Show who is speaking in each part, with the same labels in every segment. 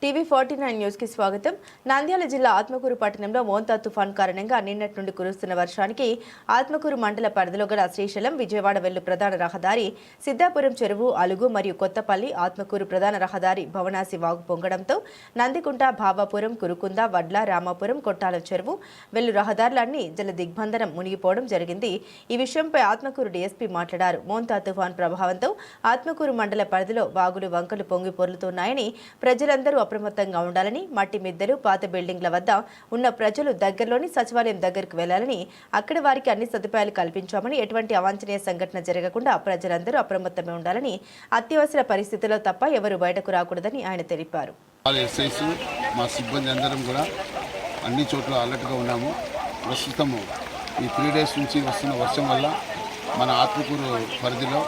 Speaker 1: టీవీ49 news కి స్వాగతం. నంద్యాల జిల్లా ఆత్మకూరు పట్టణంలో మోంతా తుఫాన్ కారణంగా నిన్నటి నుండి కురుస్తున్న వర్షానికి ఆత్మకూరు మండల పరిధిలో గల శ్రీశైలం విజయవాడ వెళ్ళు ప్రధాన రహదారి, సిద్ధాపురం చెరువు, అలుగు మరియు కొత్తపల్లి ఆత్మకూరు ప్రధాన రహదారి భవనాసి వాగు పొంగడంతో నందికుంట, భావాపురం, కురుకుంద, వడ్ల, రామాపురం, కొట్టాల చెరువు వెళ్ళు రహదారులన్నీ జల దిగ్బంధనం మునిగిపోవడం జరిగింది. ఈ విషయంపై ఆత్మకూరు డీఎస్పీ మాట్లాడారు. మోంతా తుఫాన్ ప్రభావంతో ఆత్మకూరు మండల పరిధిలో వాగులు, వంకలు పొంగి పొర్లుతున్నాయని, ప్రజలందరూ అప్రమత్తంగా ఉండాలని, మట్టి మిద్దెలు, పాత బిల్డింగ్ల వద్ద ఉన్న ప్రజలు దగ్గరలోని సచివాలయం దగ్గరకు వెళ్లాలని, అక్కడ వారికి అన్ని సదుపాయాలు కల్పించామని, ఎటువంటి అవాంఛనీయ సంఘటన జరగకుండా ప్రజలందరూ అప్రమత్తమే ఉండాలని, అత్యవసర పరిస్థితుల్లో తప్ప ఎవరు బయటకు రాకూడదని ఆయన తెలిపారు.
Speaker 2: మా సిబ్బంది అందరం కూడా అన్ని చోట్ల అలర్ట్గా ఉన్నాము. ప్రస్తుతము ఈ 3 days నుంచి వస్తున్న వర్షం వల్ల మన ఆత్మకూరు పరిధిలో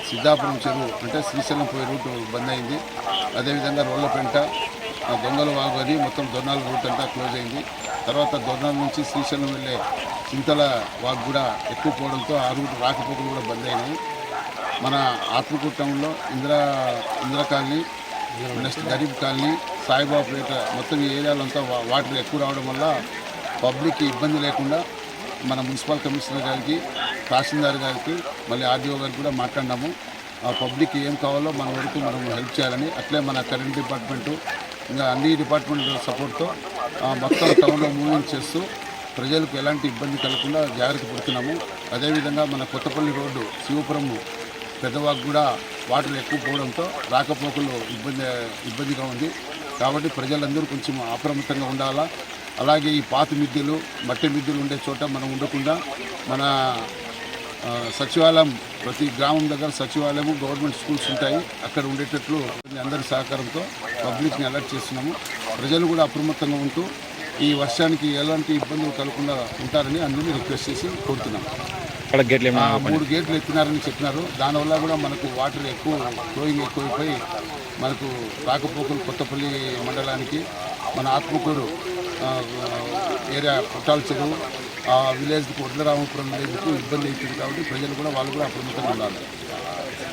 Speaker 2: సిద్ధాపురం చెరువు అంటే శ్రీశైలం పోయే రూట్ బంద్ అయింది. అదేవిధంగా రోళ్లపెంట, దొంగల వాగు అని మొత్తం దొర్నాల రూట్ అంతా క్లోజ్ అయింది. తర్వాత దొర్నాల నుంచి శ్రీశైలం వెళ్ళే చింతల వాగు కూడా ఎక్కువ పోవడంతో ఆ రూట్ రాకపోకలు కూడా బంద్ అయినాయి. మన ఆత్మకూరు టౌన్లో Indira colony, next Garib colony, Saibabupeta మొత్తం ఈ ఏరియాలంతా వాటర్ ఎక్కువ రావడం వల్ల పబ్లిక్కి ఇబ్బంది లేకుండా మన మున్సిపల్ కమిషనర్ గారికి, తహసీల్దార్ గారికి, మళ్ళీ ఆర్డీఓ గారికి కూడా మాట్లాడినాము. ఆ పబ్లిక్ ఏం కావాలో మన వరకు మనం హెల్ప్ చేయాలని. అట్లే మన కరెంట్ డిపార్ట్మెంటు ఇంకా అన్ని డిపార్ట్మెంట్ సపోర్ట్తో మొత్తం టౌన్లో మూవింగ్ చేస్తూ ప్రజలకు ఎలాంటి ఇబ్బంది కలగకుండా జాగ్రత్త పడుతున్నాము. అదేవిధంగా మన కొత్తపల్లి రోడ్డు శివపురం పెద్దవాకు కూడా వాటర్ ఎక్కువ పోవడంతో రాకపోకలు ఇబ్బందిగా ఉంది. కాబట్టి ప్రజలందరూ కొంచెం అప్రమత్తంగా ఉండాలా. అలాగే ఈ పాత మిద్దెలు, మట్టి మిద్దెలు ఉండే చోట మనం ఉండకుండా మన సచివాలయం, ప్రతి గ్రామం దగ్గర సచివాలయము, గవర్నమెంట్ స్కూల్స్ ఉంటాయి, అక్కడ ఉండేటట్లు అందరి సహకారంతో పబ్లిక్ని అలర్ట్ చేస్తున్నాము. ప్రజలు కూడా అప్రమత్తంగా ఉంటూ ఈ వర్షానికి ఎలాంటి ఇబ్బందులు కలగకుండా ఉంటారని అందరినీ రిక్వెస్ట్ చేసి కోరుతున్నాము. 3 గేట్లు ఎత్తినారని చెప్పినారు. దానివల్ల కూడా మనకు వాటర్ ఫ్లోయింగ్ ఎక్కువైపోయి మనకు రాకపోకలు కొత్తపల్లి మండలానికి, మన ఆత్మకూరు ఏరియా కొట్టాల చెరువు విలేజ్కి, వడ్ల రామాపురం విలేజ్కు ఇబ్బంది అవుతుంది. కాబట్టి ప్రజలు కూడా వాళ్ళు కూడా అప్రమత్తంగా ఉండాలి.